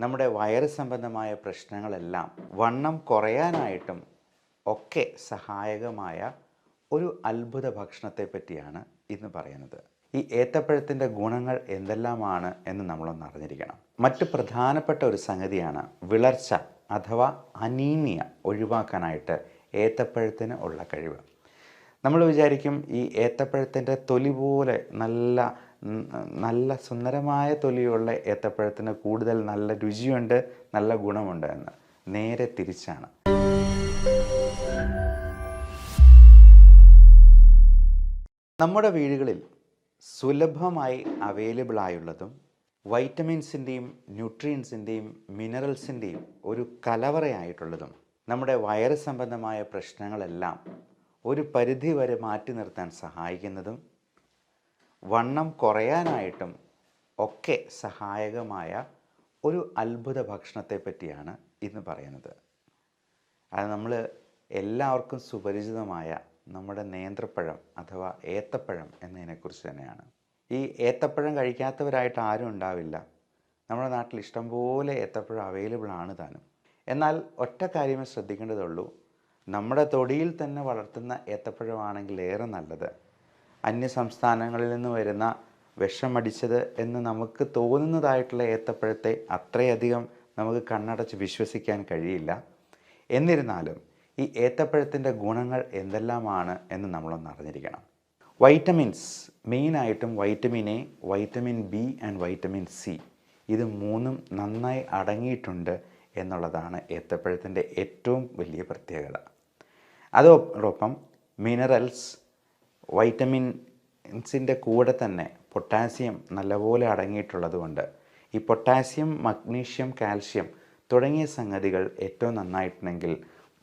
നമ്മുടെ വയറ് സംബന്ധമായ പ്രശ്നങ്ങളെല്ലാം വണ്ണം കുറയാനായിട്ടും ഒക്കെ സഹായകമായ ഒരു അത്ഭുത ഭക്ഷണത്തെ പറ്റിയാണ് ഇന്ന് പറയുന്നത്. ഈ ഏത്തപ്പഴത്തിൻ്റെ ഗുണങ്ങൾ എന്തെല്ലാമാണ് എന്ന് നമ്മളൊന്ന് അറിഞ്ഞിരിക്കണം. മറ്റ് പ്രധാനപ്പെട്ട ഒരു സംഗതിയാണ് വിളർച്ച അഥവാ അനീമിയ ഒഴിവാക്കാനായിട്ട് ഏത്തപ്പഴത്തിന് ഉള്ള കഴിവ്. നമ്മൾ വിചാരിക്കും ഈ ഏത്തപ്പഴത്തിൻ്റെ തൊലി പോലെ നല്ല സുന്ദരമായ തൊലിയുള്ള ഏത്തപ്പഴത്തിന് കൂടുതൽ നല്ല രുചിയുണ്ട്, നല്ല ഗുണമുണ്ട് എന്ന്. നേരെ തിരിച്ചാണ്. നമ്മുടെ വീടുകളിൽ സുലഭമായി അവൈലബിൾ ആയുള്ളതും വൈറ്റമിൻസിൻ്റെയും ന്യൂട്രിയൻസിൻ്റെയും മിനറൽസിൻ്റെയും ഒരു കലവറയായിട്ടുള്ളതും നമ്മുടെ വയറ് സംബന്ധമായ പ്രശ്നങ്ങളെല്ലാം ഒരു പരിധി വരെ മാറ്റി നിർത്താൻ സഹായിക്കുന്നതും വണ്ണം കുറയാനായിട്ടും ഒക്കെ സഹായകമായ ഒരു അത്ഭുത ഭക്ഷണത്തെ പറ്റിയാണ് ഇന്ന് പറയുന്നത്. അത് നമ്മൾ എല്ലാവർക്കും സുപരിചിതമായ നമ്മുടെ നേന്ത്രപ്പഴം അഥവാ ഏത്തപ്പഴം എന്നതിനെക്കുറിച്ച് തന്നെയാണ്. ഈ ഏത്തപ്പഴം കഴിക്കാത്തവരായിട്ട് ആരും ഉണ്ടാവില്ല. നമ്മുടെ നാട്ടിൽ ഇഷ്ടംപോലെ ഏത്തപ്പഴം അവൈലബിൾ ആണ് താനും. എന്നാൽ ഒറ്റ കാര്യമേ ശ്രദ്ധിക്കേണ്ടതുള്ളൂ, നമ്മുടെ തൊടിയിൽ തന്നെ വളർത്തുന്ന ഏത്തപ്പഴമാണെങ്കിൽ ഏറെ നല്ലത്. അന്യ സംസ്ഥാനങ്ങളിൽ നിന്ന് വരുന്ന വിഷമടിച്ചത് എന്ന് നമുക്ക് തോന്നുന്നതായിട്ടുള്ള ഏത്തപ്പഴത്തെ അത്രയധികം നമുക്ക് കണ്ണടച്ച് വിശ്വസിക്കാൻ കഴിയില്ല. എന്നിരുന്നാലും ഈ ഏത്തപ്പഴത്തിൻ്റെ ഗുണങ്ങൾ എന്തെല്ലാമാണ് എന്ന് നമ്മളൊന്ന് അറിഞ്ഞിരിക്കണം. വൈറ്റമിൻസ്, മെയിനായിട്ടും vitamin A, vitamin B and vitamin C, ഇത് മൂന്നും നന്നായി അടങ്ങിയിട്ടുണ്ട് എന്നുള്ളതാണ് ഏത്തപ്പഴത്തിൻ്റെ ഏറ്റവും വലിയ പ്രത്യേകത. അതോടൊപ്പം മിനറൽസ്, വൈറ്റമിൻസിൻ്റെ കൂടെ തന്നെ പൊട്ടാസ്യം നല്ലപോലെ അടങ്ങിയിട്ടുള്ളത് കൊണ്ട് ഈ പൊട്ടാസ്യം, മഗ്നീഷ്യം, കാൽഷ്യം തുടങ്ങിയ സംഗതികൾ ഏറ്റവും നന്നായിട്ടുണ്ടെങ്കിൽ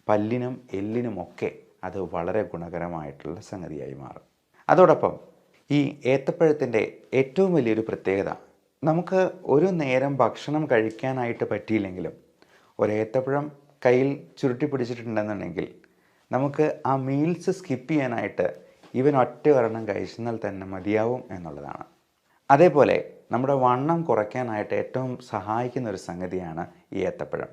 പല്ലിനും എല്ലിനുമൊക്കെ അത് വളരെ ഗുണകരമായിട്ടുള്ള സംഗതിയായി മാറും. അതോടൊപ്പം ഈ ഏത്തപ്പഴത്തിൻ്റെ ഏറ്റവും വലിയൊരു പ്രത്യേകത, നമുക്ക് ഒരു നേരം ഭക്ഷണം കഴിക്കാനായിട്ട് പറ്റിയില്ലെങ്കിലും ഒരു ഏത്തപ്പഴം കയ്യിൽ ചുരുട്ടി പിടിച്ചിട്ടുണ്ടെന്നുണ്ടെങ്കിൽ നമുക്ക് ആ മീൽസ് സ്കിപ്പ് ചെയ്യാനായിട്ട് ഇവൻ ഒറ്റ ഒരെണ്ണം കഴിച്ചാൽ തന്നെ മതിയാവും എന്നുള്ളതാണ്. അതേപോലെ നമ്മുടെ വണ്ണം കുറയ്ക്കാനായിട്ട് ഏറ്റവും സഹായിക്കുന്ന ഒരു സംഗതിയാണ് ഈ ഏത്തപ്പഴം.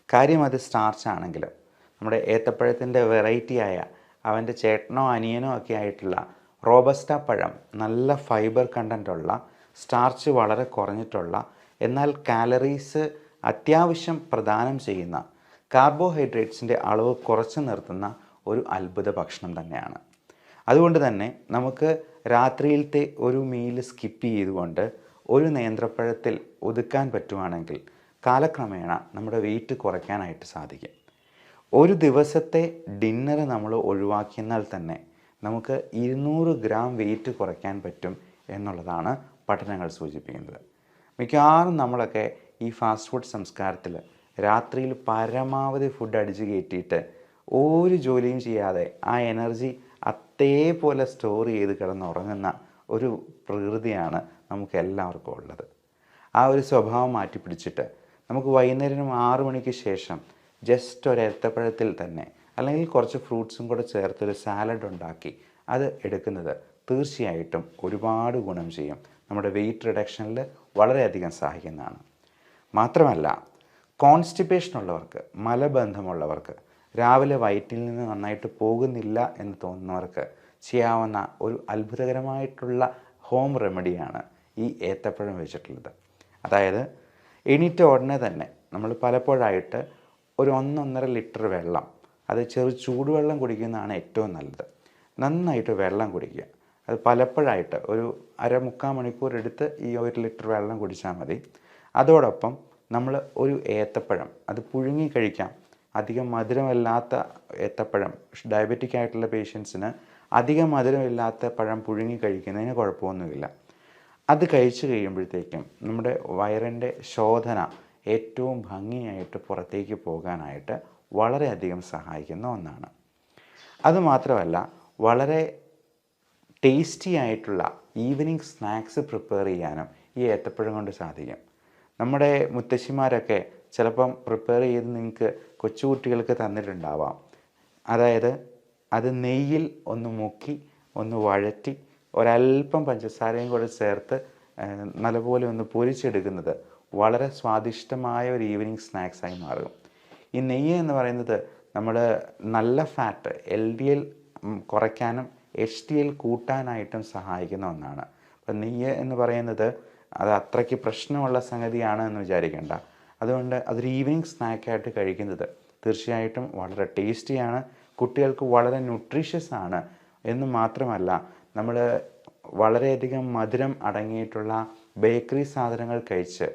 കാര്യം അത് സ്റ്റാർച്ച് ആണെങ്കിലും നമ്മുടെ ഏത്തപ്പഴത്തിൻ്റെ വെറൈറ്റിയായ അവൻ്റെ ചേട്ടനോ അനിയനോ ഒക്കെ ആയിട്ടുള്ള റോബസ്റ്റ പഴം നല്ല ഫൈബർ കണ്ടൻ്റുള്ള, സ്റ്റാർച്ച് വളരെ കുറഞ്ഞിട്ടുള്ള, എന്നാൽ കാലറീസ് അത്യാവശ്യം പ്രദാനം ചെയ്യുന്ന, കാർബോഹൈഡ്രേറ്റ്സിൻ്റെ അളവ് കുറച്ച് നിർത്തുന്ന ഒരു അത്ഭുത ഭക്ഷണം തന്നെയാണ്. അതുകൊണ്ട് തന്നെ നമുക്ക് രാത്രിയിലത്തെ ഒരു മീല് സ്കിപ്പ് ചെയ്തുകൊണ്ട് ഒരു നേന്ത്രപ്പഴത്തിൽ ഒതുക്കാൻ പറ്റുവാണെങ്കിൽ കാലക്രമേണ നമ്മുടെ വെയിറ്റ് കുറയ്ക്കാനായിട്ട് സാധിക്കും. ഒരു ദിവസത്തെ ഡിന്നർ നമ്മൾ ഒഴിവാക്കിയാൽ തന്നെ നമുക്ക് 200 ഗ്രാം വെയിറ്റ് കുറയ്ക്കാൻ പറ്റും എന്നുള്ളതാണ് പഠനങ്ങൾ സൂചിപ്പിക്കുന്നത്. മിക്കവാറും നമ്മളൊക്കെ ഈ ഫാസ്റ്റ് ഫുഡ് സംസ്കാരത്തിൽ രാത്രിയിൽ പരമാവധി ഫുഡ് അടിച്ച് കയറ്റിയിട്ട് ഒരു ജോലിയും ചെയ്യാതെ ആ എനർജി അതേപോലെ സ്റ്റോർ ചെയ്ത് കിടന്നുറങ്ങുന്ന ഒരു പ്രകൃതിയാണ് നമുക്ക് എല്ലാവർക്കും ഉള്ളത്. ആ ഒരു സ്വഭാവം മാറ്റി പിടിച്ചിട്ട് നമുക്ക് വൈകുന്നേരം 6 മണിക്ക് ശേഷം ജസ്റ്റ് ഒരു ഏത്തപ്പഴത്തിൽ തന്നെ അല്ലെങ്കിൽ കുറച്ച് ഫ്രൂട്ട്സും കൂടെ ചേർത്തൊരു സാലഡ് ഉണ്ടാക്കി അത് എടുക്കുന്നത് തീർച്ചയായിട്ടും ഒരുപാട് ഗുണം ചെയ്യും. നമ്മുടെ വെയിറ്റ് റിഡക്ഷനിൽ വളരെയധികം സഹായിക്കുന്നതാണ്. മാത്രമല്ല, കോൺസ്റ്റിപ്പേഷൻ ഉള്ളവർക്ക്, മലബന്ധമുള്ളവർക്ക്, രാവിലെ വയറ്റിൽ നിന്ന് നന്നായിട്ട് പോകുന്നില്ല എന്ന് തോന്നുന്നവർക്ക് ചെയ്യാവുന്ന ഒരു അത്ഭുതകരമായിട്ടുള്ള ഹോം റെമഡിയാണ് ഈ ഏത്തപ്പഴം വെച്ചിട്ടുള്ളത്. അതായത് എണീറ്റ ഉടനെ തന്നെ നമ്മൾ പലപ്പോഴായിട്ട് ഒരു 1-1.5 ലിറ്റർ വെള്ളം, അത് ചൂടുവെള്ളം കുടിക്കുന്നതാണ് ഏറ്റവും നല്ലത്. നന്നായിട്ട് വെള്ളം കുടിക്കുക. അത് പലപ്പോഴായിട്ട് ഒരു 1/4 മണിക്കൂർ എടുത്ത് ഈ 1 ലിറ്റർ വെള്ളം കുടിച്ചാൽ മതി. അതോടൊപ്പം നമ്മൾ ഒരു ഏത്തപ്പഴം അത് പുഴുങ്ങി കഴിക്കാം. അധികം മധുരമില്ലാത്ത ഏത്തപ്പഴം, ഡയബറ്റിക് ആയിട്ടുള്ള പേഷ്യൻസിന് അധികം മധുരമില്ലാത്ത പഴം പുഴുങ്ങി കഴിക്കുന്നതിന് കുഴപ്പമൊന്നുമില്ല. അത് കഴിച്ചു കഴിയുമ്പോഴത്തേക്കും നമ്മുടെ വയറിൻ്റെ ശോധന ഏറ്റവും ഭംഗിയായിട്ട് പുറത്തേക്ക് പോകാനായിട്ട് വളരെയധികം സഹായിക്കുന്ന ഒന്നാണ്. അതുമാത്രമല്ല, വളരെ ടേസ്റ്റി ആയിട്ടുള്ള ഈവനിങ് സ്നാക്സ് പ്രിപ്പയർ ചെയ്യാനും ഈ ഏത്തപ്പഴം കൊണ്ട് സാധിക്കും. നമ്മുടെ മുത്തശ്ശിമാരൊക്കെ ചിലപ്പം പ്രിപ്പയർ ചെയ്ത് നിങ്ങൾക്ക് കൊച്ചുകുട്ടികൾക്ക് തന്നിട്ടുണ്ടാവാം. അതായത് അത് നെയ്യിൽ ഒന്ന് മുക്കി ഒന്ന് വഴറ്റി ഒരല്പം പഞ്ചസാരയും കൂടെ ചേർത്ത് നല്ലപോലെ ഒന്ന് പൊരിച്ചെടുക്കുന്നത് വളരെ സ്വാദിഷ്ടമായ ഒരു ഈവനിങ് സ്നാക്സായി മാറും. ഈ നെയ്യ് എന്ന് പറയുന്നത് നമ്മൾ നല്ല ഫാറ്റ് LDL കുറയ്ക്കാനും HDL കൂട്ടാനായിട്ടും സഹായിക്കുന്ന ഒന്നാണ്. അപ്പം നെയ്യ് എന്ന് പറയുന്നത് അത് അത്രയ്ക്ക് പ്രശ്നമുള്ള സംഗതിയാണ് എന്ന് വിചാരിക്കേണ്ട. അതുകൊണ്ട് അതൊരു ഈവനിങ് സ്നാക്കായിട്ട് കഴിക്കുന്നത് തീർച്ചയായിട്ടും വളരെ ടേസ്റ്റിയാണ്, കുട്ടികൾക്ക് വളരെ ന്യൂട്രീഷ്യസ് ആണ് എന്ന് മാത്രമല്ല, നമ്മൾ വളരെയധികം മധുരം അടങ്ങിയിട്ടുള്ള ബേക്കറി സാധനങ്ങൾ കഴിച്ച്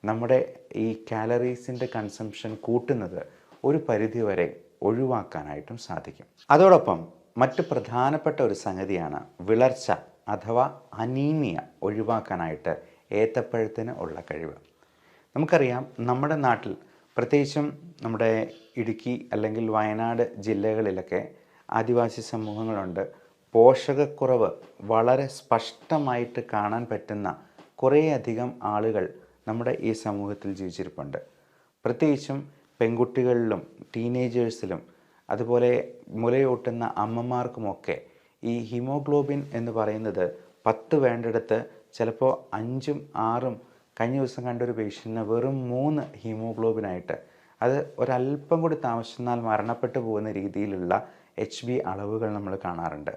നമ്മുടെ ഈ കാലറീസിൻ്റെ കൺസംഷൻ കൂട്ടുന്നത് ഒരു പരിധിവരെ ഒഴിവാക്കാനായിട്ടും സാധിക്കും. അതോടൊപ്പം മറ്റ് പ്രധാനപ്പെട്ട ഒരു സംഗതിയാണ് വിളർച്ച അഥവാ അനീമിയ ഒഴിവാക്കാനായിട്ട് ഏത്തപ്പഴത്തിന് ഉള്ള കഴിവ്. നമുക്കറിയാം, നമ്മുടെ നാട്ടിൽ പ്രത്യേകിച്ചും നമ്മുടെ ഇടുക്കി അല്ലെങ്കിൽ വയനാട് ജില്ലകളിലൊക്കെ ആദിവാസി സമൂഹങ്ങളുണ്ട്. പോഷകക്കുറവ് വളരെ സ്പഷ്ടമായിട്ട് കാണാൻ പറ്റുന്ന കുറേയധികം ആളുകൾ നമ്മുടെ ഈ സമൂഹത്തിൽ ജീവിച്ചിരിപ്പുണ്ട്. പ്രത്യേകിച്ചും പെൺകുട്ടികളിലും ടീനേജേഴ്സിലും അതുപോലെ മുലയൂട്ടുന്ന അമ്മമാർക്കുമൊക്കെ ഈ ഹീമോഗ്ലോബിൻ എന്ന് പറയുന്നത് 10 വേണ്ടിടത്ത് ചിലപ്പോൾ 5ഉം 6ഉം, കഴിഞ്ഞ ദിവസം കണ്ടൊരു പേഷ്യൻറ്റിന് വെറും 3 ഹീമോഗ്ലോബിനായിട്ട്, അത് ഒരല്പം കൂടി താമസിച്ചാൽ മരണപ്പെട്ടു പോകുന്ന രീതിയിലുള്ള HB അളവുകൾ നമ്മൾ കാണാറുണ്ട്.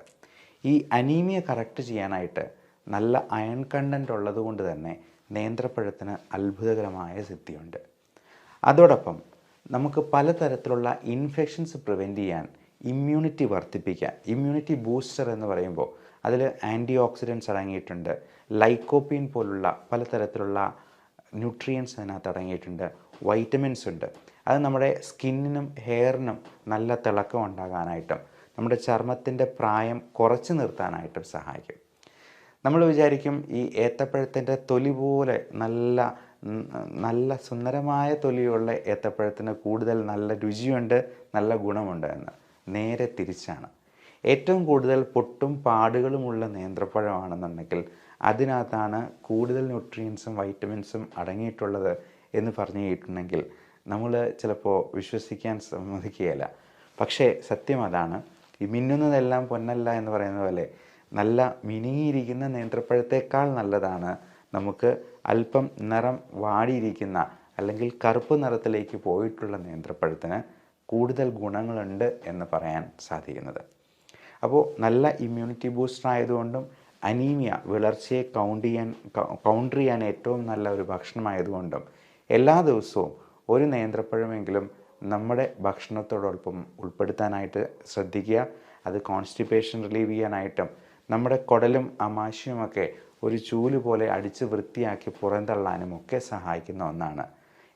ഈ അനീമിയ കറക്റ്റ് ചെയ്യാനായിട്ട് നല്ല അയൺ കണ്ടൻറ്റ് ഉള്ളത് കൊണ്ട് തന്നെ നേന്ത്രപ്പഴത്തിന് അത്ഭുതകരമായ സിദ്ധിയുണ്ട്. അതോടൊപ്പം നമുക്ക് പലതരത്തിലുള്ള ഇൻഫെക്ഷൻസ് പ്രിവെൻറ്റ് ചെയ്യാൻ ഇമ്മ്യൂണിറ്റി വർദ്ധിപ്പിക്കാൻ, ഇമ്മ്യൂണിറ്റി ബൂസ്റ്റർ എന്ന് പറയുമ്പോൾ അതിൽ ആൻറ്റി ഓക്സിഡൻറ്റ്സ് അടങ്ങിയിട്ടുണ്ട്, ലൈക്കോപ്പീൻ പോലുള്ള പലതരത്തിലുള്ള ന്യൂട്രിയൻസ് അതിനകത്ത് അടങ്ങിയിട്ടുണ്ട്, വൈറ്റമിൻസ് ഉണ്ട്. അത് നമ്മുടെ സ്കിന്നിനും ഹെയറിനും നല്ല തിളക്കം ഉണ്ടാകാനായിട്ടും നമ്മുടെ ചർമ്മത്തിൻ്റെ പ്രായം കുറച്ച് നിർത്താനായിട്ടും സഹായിക്കും. നമ്മൾ വിചാരിക്കും ഈ ഏത്തപ്പഴത്തിൻ്റെ തൊലി പോലെ നല്ല സുന്ദരമായ തൊലിയുള്ള ഏത്തപ്പഴത്തിന് കൂടുതൽ നല്ല രുചിയുണ്ട്, നല്ല ഗുണമുണ്ട് എന്ന്. നേരെ തിരിച്ചാണ്. ഏറ്റവും കൂടുതൽ പൊട്ടും പാടുകളുമുള്ള നേന്ത്രപ്പഴമാണെന്നുണ്ടെങ്കിൽ അതിനകത്താണ് കൂടുതൽ ന്യൂട്രിയൻസും വൈറ്റമിൻസും അടങ്ങിയിട്ടുള്ളത് എന്ന് പറഞ്ഞു കേട്ടിട്ടുണ്ടെങ്കിൽ നമ്മൾ ചിലപ്പോൾ വിശ്വസിക്കാൻ സമ്മതിക്കുകയില്ല. പക്ഷേ സത്യം അതാണ്. ഈ മിന്നുന്നതെല്ലാം പൊന്നല്ല എന്ന് പറയുന്ന പോലെ നല്ല മിനുങ്ങിയിരിക്കുന്ന നേന്ത്രപ്പഴത്തേക്കാൾ നല്ലതാണ് നമുക്ക് അല്പം നിറം വാടിയിരിക്കുന്ന അല്ലെങ്കിൽ കറുപ്പ് നിറത്തിലേക്ക് പോയിട്ടുള്ള നേന്ത്രപ്പഴത്തിന് കൂടുതൽ ഗുണങ്ങളുണ്ട് എന്ന് പറയാൻ സാധിക്കുന്നത്. അപ്പോൾ നല്ല ഇമ്മ്യൂണിറ്റി ബൂസ്റ്റർ ആയതുകൊണ്ടും അനീമിയ വിളർച്ചയെ കൗണ്ടർ ചെയ്യാൻ ഏറ്റവും നല്ല ഒരു ഭക്ഷണമായതുകൊണ്ടും എല്ലാ ദിവസവും ഒരു നേന്ത്രപ്പഴമെങ്കിലും നമ്മുടെ ഭക്ഷണത്തോടൊപ്പം ഉൾപ്പെടുത്താനായിട്ട് ശ്രദ്ധിക്കുക. അത് കോൺസ്റ്റിപ്പേഷൻ റിലീവ് ചെയ്യാനായിട്ടും നമ്മുടെ കുടലും ആമാശയുമൊക്കെ ഒരു ചൂല് പോലെ അടിച്ച് വൃത്തിയാക്കി പുറന്തള്ളാനും ഒക്കെ സഹായിക്കുന്ന ഒന്നാണ്.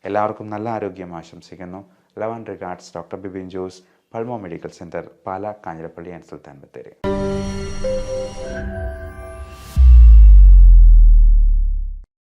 എല്ലാവർക്കും നല്ല ആരോഗ്യം ആശംസിക്കുന്നു. Love and regards, doctor Bibin Jose, pulmo medical centre, Pala, Kanjirappally and Sultan Bathery.